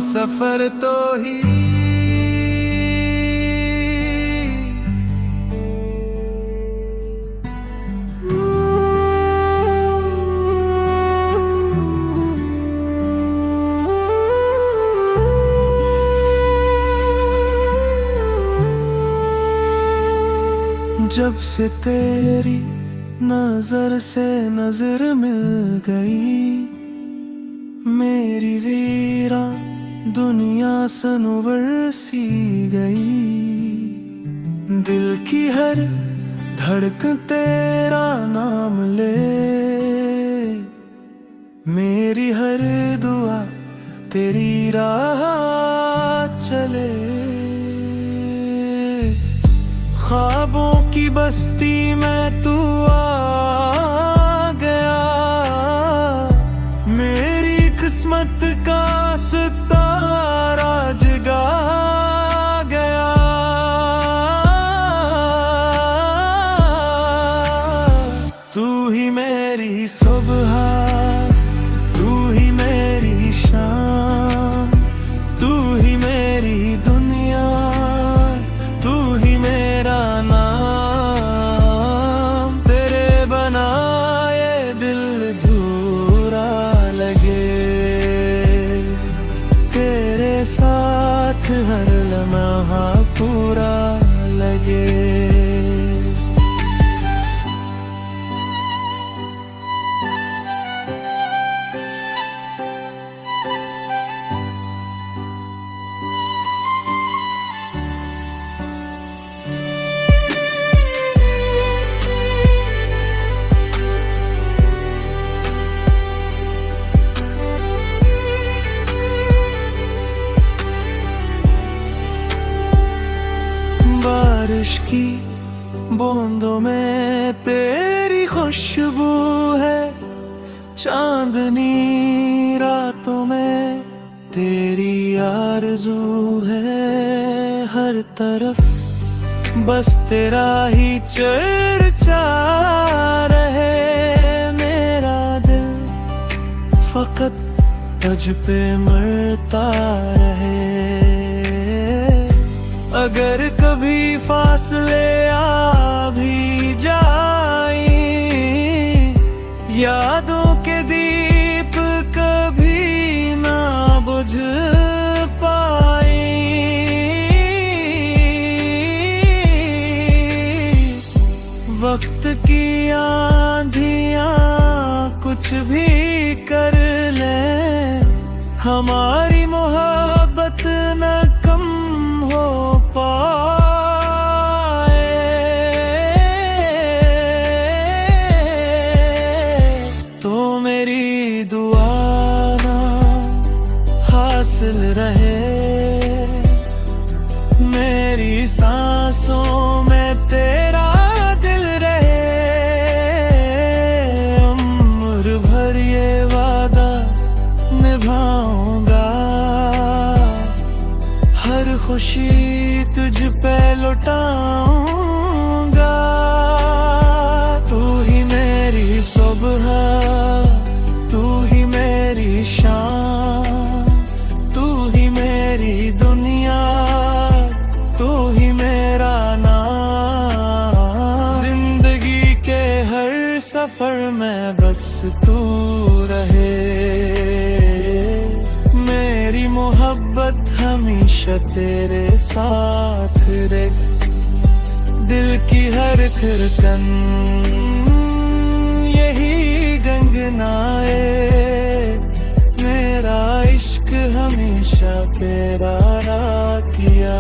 सफर तो ही जब से तेरी नजर से नजर मिल गई, मेरी वीरा दुनिया सनवर सी गई। दिल की हर धड़कन तेरा नाम ले, मेरी हर दुआ तेरी राह चले। ख्वाबों की बस्ती में तू आ गया, मेरी किस्मत का सितारा जगा गया। तू ही मेरी सुबह, तू ही मेरी शाम, तू ही मेरी दुनिया, तू ही मेरा नाम। तेरे बनाए दिल अधूरा लगे, तेरे साथ हर लम्हा पूरा लगे। बारिश की बूंदों में तेरी खुशबू है, चांदनी रातों में तेरी आरज़ू है। हर तरफ बस तेरा ही चर्चा रहे, मेरा दिल फकत तुझ पे मरता रहे। अगर कभी फासले आ भी जाए, यादों के दीप कभी ना बुझ पाए। वक्त की आंधियां कुछ भी कर ले, हमारी मोहब्बत न कम हो पाए। तो मेरी दुआ ना हासिल रहे, मेरी सांसों में तेरा दिल रहे। उम्र भर ये वादा निभाऊंगा, हर खुशी तुझ पे लुटाऊंगा। तू ही मेरी सुबह, तू ही मेरी शाम, तू ही मेरी दुनिया, तू ही मेरा नाम। जिंदगी के हर सफर में बस तू रहे, मेरी मोहब्बत हमेशा तेरे साथ रहे। दिल की हर धड़कन यही गंगनाए, मेरा इश्क हमेशा तेरा किया।